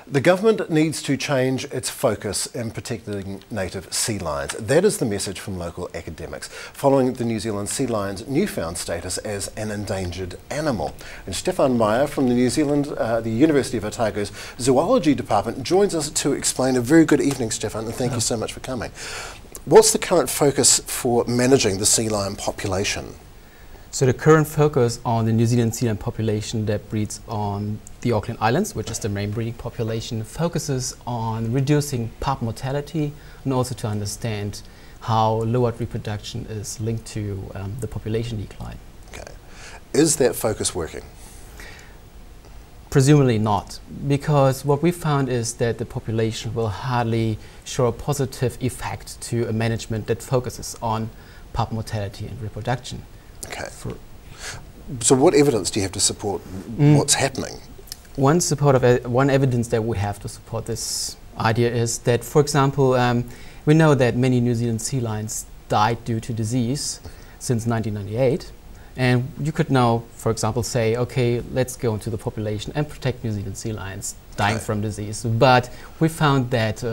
The government needs to change its focus in protecting native sea lions. That is the message from local academics, following the New Zealand sea lion's newfound status as an endangered animal. And Stefan Meyer from the the University of Otago's zoology department joins us to explain. A very good evening, Stefan, and thank you so much for coming. What's the current focus for managing the sea lion population? So the current focus on the New Zealand sea lion population that breeds on the Auckland Islands, which is the main breeding population, focuses on reducing pup mortality and also to understand how lowered reproduction is linked to the population decline. Okay. Is that focus working? Presumably not, because what we found is that the population will hardly show a positive effect to a management that focuses on pup mortality and reproduction. Okay. So what evidence do you have to support what's happening? One evidence that we have to support this idea is that, for example, we know that many New Zealand sea lions died due to disease since 1998. And you could now, for example, say, okay, let's go into the population and protect New Zealand sea lions dying from disease. But we found that,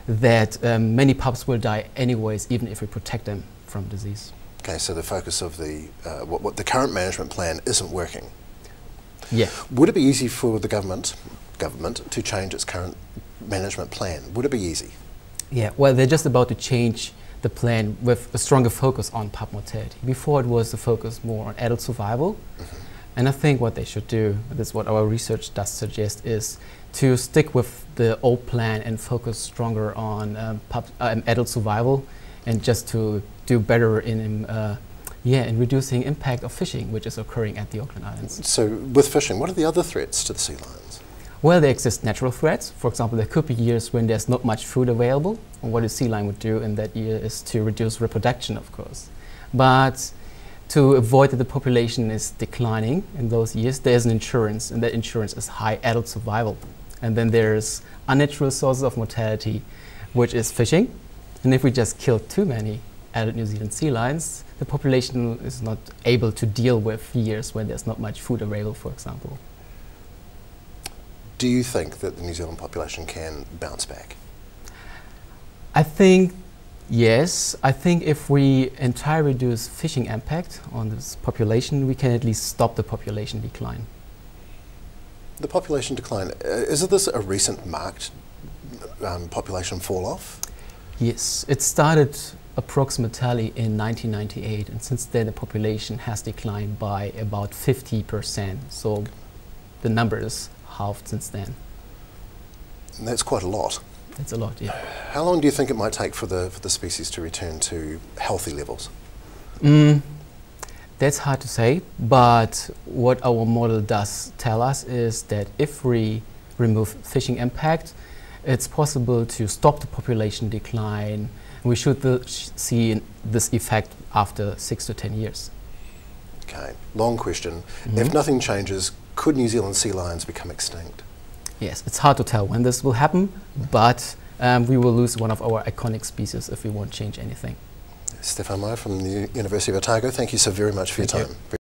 many pups will die anyways, even if we protect them from disease. Okay, so the focus of what the current management plan isn't working. Yeah. Would it be easy for the government to change its current management plan? Would it be easy? Yeah, well, they're just about to change the plan with a stronger focus on pup mortality. Before it was the focus more on adult survival. And I think what they should do, this is what our research does suggest, is to stick with the old plan and focus stronger on adult survival, and just to do better in reducing impact of fishing, which is occurring at the Auckland Islands. So with fishing, what are the other threats to the sea lions? Well, there exist natural threats. For example, there could be years when there's not much food available. And what a sea lion would do in that year is to reduce reproduction, of course. But to avoid that the population is declining in those years, there's an insurance, and that insurance is high adult survival. And then there's unnatural sources of mortality, which is fishing. And if we just kill too many adult New Zealand sea lions, the population is not able to deal with years when there's not much food available, for example. Do you think that the New Zealand population can bounce back? I think yes. I think if we entirely reduce fishing impact on this population, we can at least stop the population decline. The population decline, is this a recent marked population fall off? Yes, it started approximately in 1998, and since then the population has declined by about 50%. So the number is halved since then. And that's quite a lot. That's a lot, yeah. How long do you think it might take for the species to return to healthy levels? That's hard to say, but what our model does tell us is that if we remove fishing impact, it's possible to stop the population decline. We should see this effect after 6 to 10 years. Okay, long question. If nothing changes, could New Zealand sea lions become extinct? Yes, it's hard to tell when this will happen, but we will lose one of our iconic species if we won't change anything. Stefan Meyer from the University of Otago, thank you so very much for your time.